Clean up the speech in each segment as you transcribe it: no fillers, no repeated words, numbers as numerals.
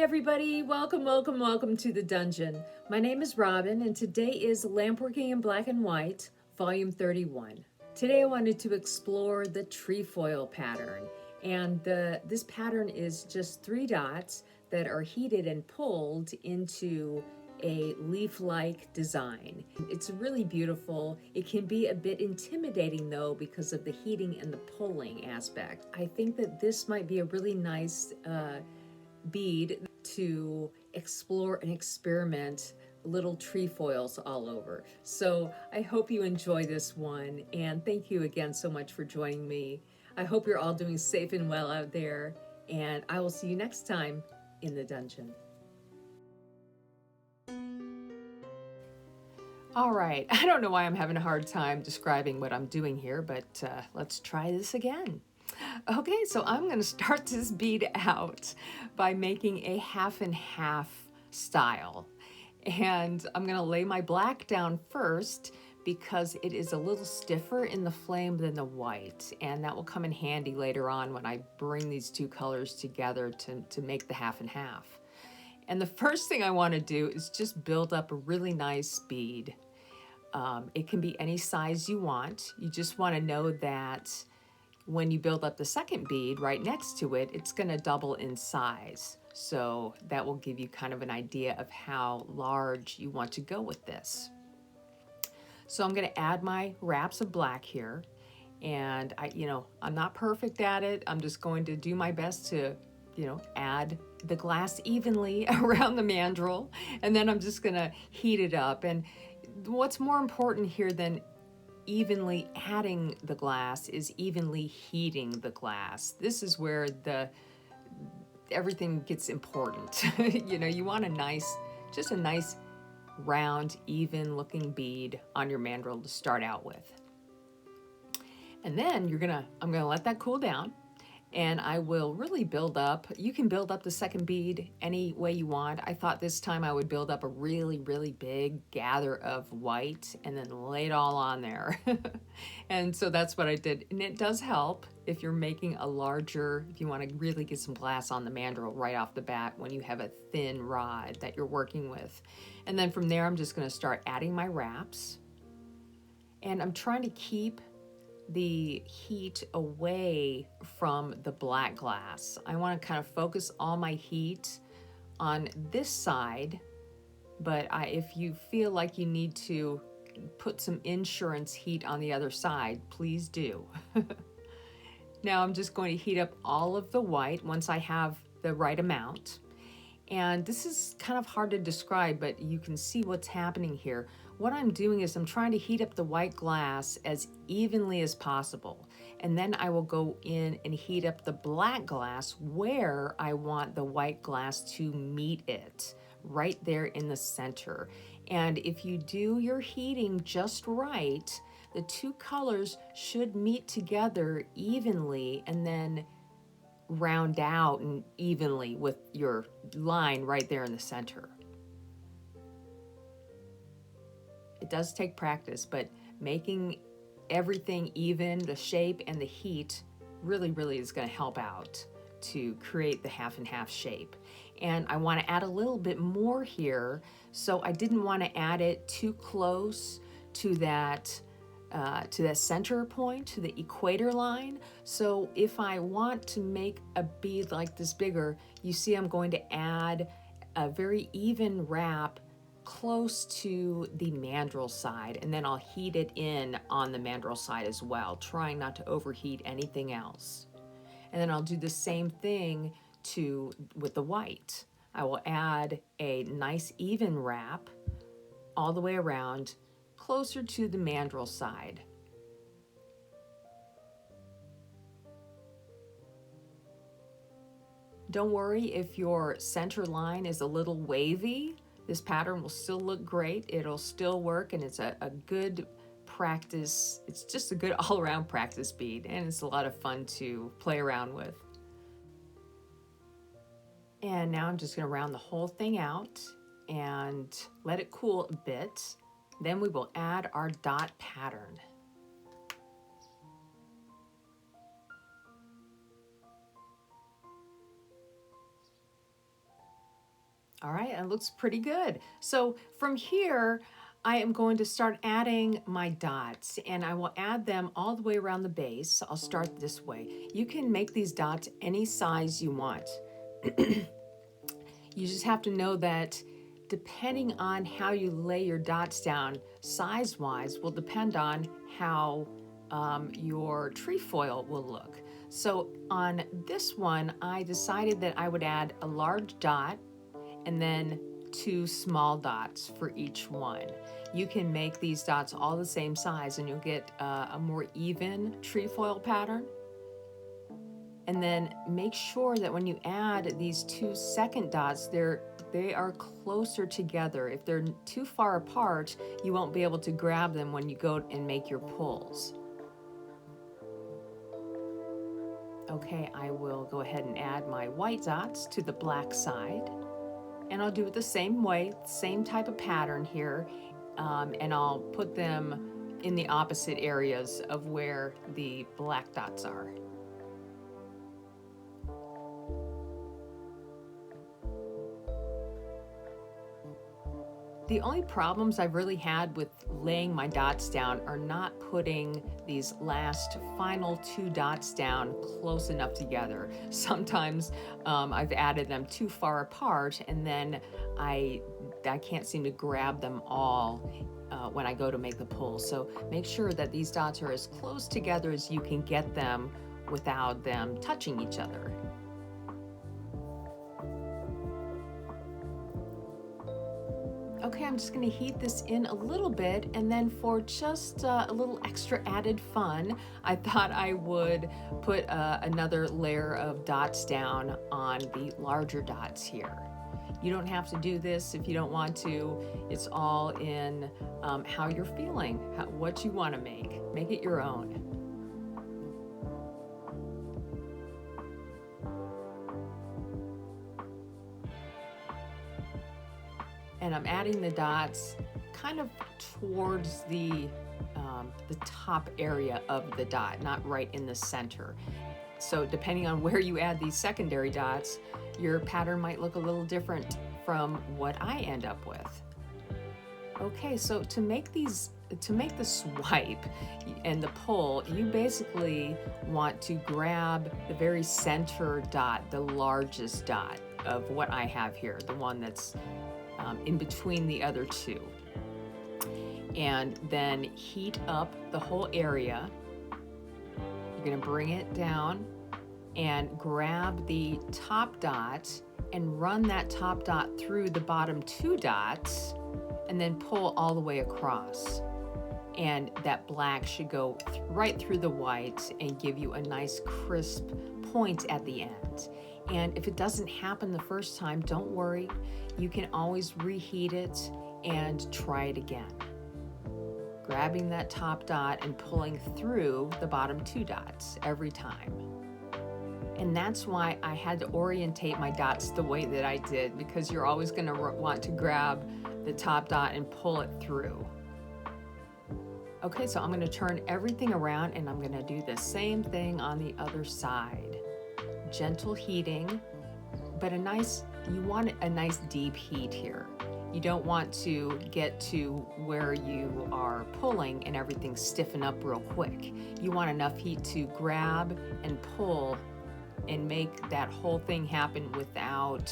everybody, welcome to the dungeon. My name is Robin and today is Lampworking in Black and White, volume 31. Today I wanted to explore the trefoil pattern, and this pattern is just 3 dots that are heated and pulled into a leaf-like design. It's really beautiful. It can be a bit intimidating though because of the heating and the pulling aspect. I think that this might be a really nice bead to explore and experiment little trefoils all over. So I hope you enjoy this one, and thank you again so much for joining me. I hope you're all doing safe and well out there, and I will see you next time in the dungeon. All right, I don't know why I'm having a hard time describing what I'm doing here, but let's try this again. Okay, so I'm going to start this bead out by making a half and half style. And I'm going to lay my black down first because it is a little stiffer in the flame than the white. And that will come in handy later on when I bring these two colors together to make the half and half. And the first thing I want to do is just build up a really nice bead. It can be any size you want. You just want to know that when you build up the second bead right next to it, it's going to double in size. So that will give you kind of an idea of how large you want to go with this. So I'm going to add my wraps of black here. And I'm not perfect at it. I'm just going to do my best to, add the glass evenly around the mandrel. And then I'm just going to heat it up. And what's more important here than evenly adding the glass is evenly heating the glass. This is where everything gets important. You want a nice round, even looking bead on your mandrel to start out with. And then I'm gonna let that cool down, and I will really build up. You can build up the second bead any way you want. I thought this time I would build up a really, really big gather of white and then lay it all on there. And so that's what I did. And it does help if you're making if you want to really get some glass on the mandrel right off the bat when you have a thin rod that you're working with. And then from there, I'm just going to start adding my wraps. And I'm trying to keep the heat away from the black glass. I want to kind of focus all my heat on this side, but if you feel like you need to put some insurance heat on the other side, please do. Now I'm just going to heat up all of the white once I have the right amount. And this is kind of hard to describe, but you can see what's happening here. What I'm doing is I'm trying to heat up the white glass as evenly as possible. And then I will go in and heat up the black glass where I want the white glass to meet it, right there in the center. And if you do your heating just right, the two colors should meet together evenly and then round out and evenly with your line right there in the center. It does take practice, but making everything even, the shape and the heat really, really is going to help out to create the half and half shape. And I want to add a little bit more here, so I didn't want to add it too close to that center point, to the equator line. So if I want to make a bead like this bigger, you see I'm going to add a very even wrap close to the mandrel side, and then I'll heat it in on the mandrel side as well, trying not to overheat anything else. And then I'll do the same thing with the white. I will add a nice even wrap all the way around, closer to the mandrel side. Don't worry if your center line is a little wavy. This pattern will still look great. It'll still work, and it's a good practice. It's just a good all-around practice bead, and it's a lot of fun to play around with. And now I'm just going to round the whole thing out and let it cool a bit. Then we will add our dot pattern. All right, it looks pretty good. So from here, I am going to start adding my dots, and I will add them all the way around the base. I'll start this way. You can make these dots any size you want. You just have to know that depending on how you lay your dots down, size-wise, will depend on how your trefoil will look. So on this one, I decided that I would add a large dot and then 2 small dots for each one. You can make these dots all the same size and you'll get a more even trefoil pattern. And then make sure that when you add these 2 second dots, they are closer together. If they're too far apart, you won't be able to grab them when you go and make your pulls. Okay, I will go ahead and add my white dots to the black side. And I'll do it the same way, same type of pattern here, and I'll put them in the opposite areas of where the black dots are. The only problems I've really had with laying my dots down are not putting these last final 2 dots down close enough together. Sometimes I've added them too far apart and then I can't seem to grab them all when I go to make the pull. So make sure that these dots are as close together as you can get them without them touching each other. Okay, I'm just going to heat this in a little bit, and then for just a little extra added fun, I thought I would put another layer of dots down on the larger dots here. You don't have to do this if you don't want to. It's all in how you're feeling, what you want to make. Make it your own. And I'm adding the dots kind of towards the top area of the dot, not right in the center. So depending on where you add these secondary dots, your pattern might look a little different from what I end up with. Okay, so to make the swipe and the pull, you basically want to grab the very center dot, the largest dot of what I have here, the one that's in between the other 2, and then heat up the whole area. You're going to bring it down and grab the top dot and run that top dot through the bottom 2 dots and then pull all the way across. And that black should go right through the white and give you a nice crisp point at the end. And if it doesn't happen the first time, don't worry. You can always reheat it and try it again. Grabbing that top dot and pulling through the bottom 2 dots every time. And that's why I had to orientate my dots the way that I did, because you're always going to want to grab the top dot and pull it through. Okay, so I'm going to turn everything around and I'm going to do the same thing on the other side. Gentle heating, but you want a nice deep heat here. You don't want to get to where you are pulling and everything stiffen up real quick. You want enough heat to grab and pull and make that whole thing happen without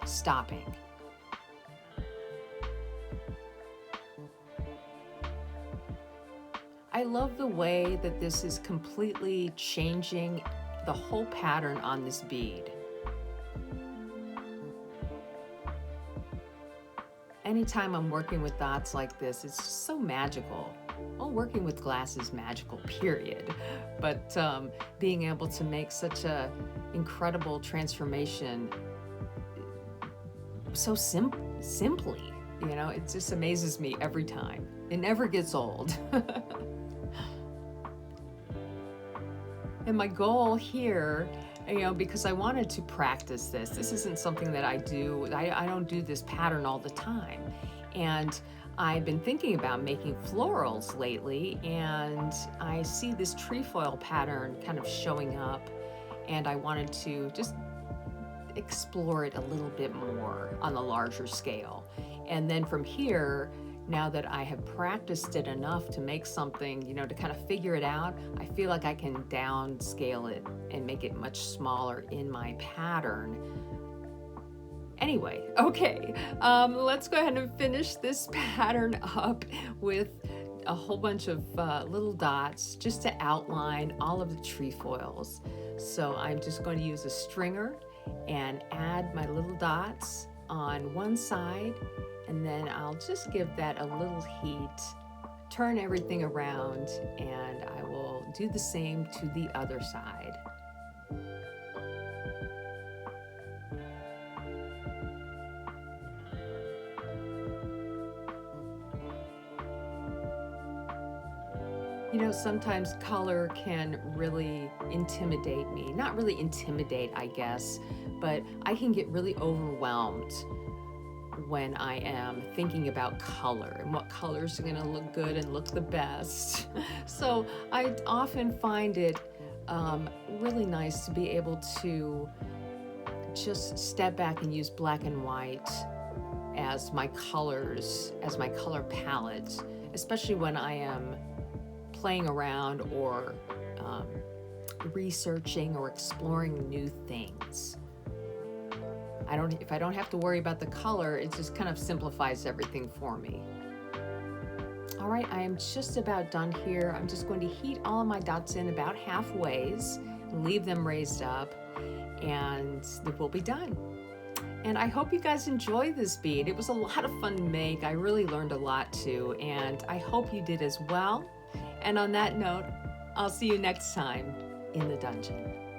stopping. I love the way that this is completely changing the whole pattern on this bead. Anytime I'm working with dots like this, it's just so magical. Well, working with glass is magical, period. But being able to make such a incredible transformation so simply, you know, it just amazes me every time. It never gets old. And my goal here, you know, because I wanted to practice this isn't something that I do. I don't do this pattern all the time. And I've been thinking about making florals lately, and I see this trefoil pattern kind of showing up, and I wanted to just explore it a little bit more on the larger scale. And then from here, now that I have practiced it enough to make something, you know, to kind of figure it out, I feel like I can downscale it and make it much smaller in my pattern. Anyway, okay, let's go ahead and finish this pattern up with a whole bunch of little dots just to outline all of the trefoils. So I'm just going to use a stringer and add my little dots on one side, and then I'll just give that a little heat, turn everything around, and I will do the same to the other side. You know, sometimes color can really intimidate me. Not really intimidate, I guess, but I can get really overwhelmed when I am thinking about color and what colors are gonna look good and look the best. So I often find it really nice to be able to just step back and use black and white as my colors, as my color palette, especially when I am playing around or researching or exploring new things. If I don't have to worry about the color, it just kind of simplifies everything for me. All right, I am just about done here. I'm just going to heat all of my dots in about halfways, leave them raised up, and we'll be done. And I hope you guys enjoy this bead. It was a lot of fun to make. I really learned a lot too, and I hope you did as well. And on that note, I'll see you next time in the dungeon.